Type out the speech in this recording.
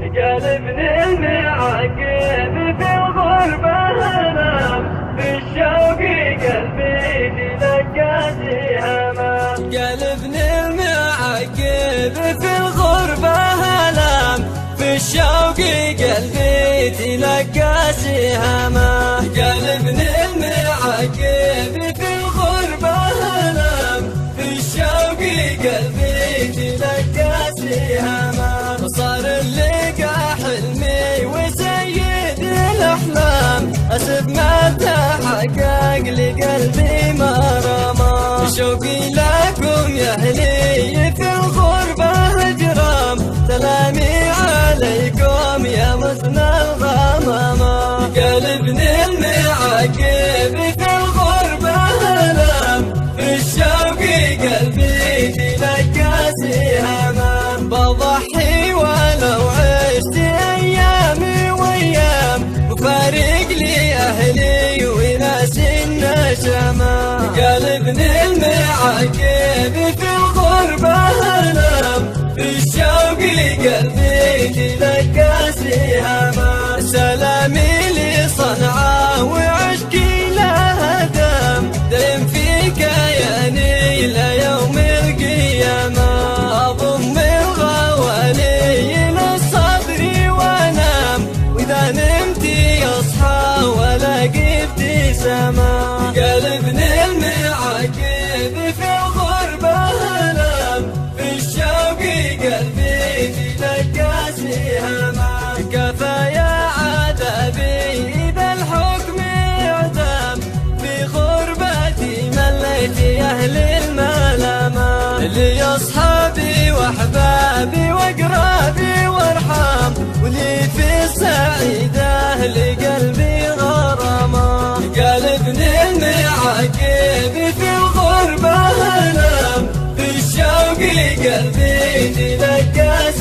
قلبني المعاقب في الغربة هلام، في الشوق قلبي تلقى سهاما. قلبني المعاقب في الغربة هلام، في الشوق قلبي تلقى سهاما. قلبني المعاقب في الغربة هلام، في الشوق قلبي تلقى سهاما. صار اللقا حلمي وسيد الأحلام، أسب ما تحقق لقلبي ما رمى. شوقي لكم يا أهلي في الغربة هجرام، سلامي عليكم يا مثنى الغمامة. قلبني المعاقب في الغربة هلام، في الشوق قلبي تلقى سهاما. بضحي ولو عشت أيامي وأيام، وفارق لي أهلي وناس النشامة. قلبني المعاقب في الغربة هلام، في الشوق قلبي تلقى سهاما. سلامي لصنعاء وعشقي لها دام، دايم في كياني ليوم القيامة. أضم الغوالي للصدر وانام، وإذا نمت أصحى ولاقي ابتسامة. قلبني المعاقب في الغربة هلام، في الشوق قلبي تلقى سهاما. كفايا عذابي إذا الحكم إعدام، في غربتي مليت أهل الملامة. لي أصحابي وأحبابي وأقرابي وأرحام، ولي في السعيدة لقلبي غرامة. قلبني المعاقب في الغربة هلام، في الشوق قلبي تلقى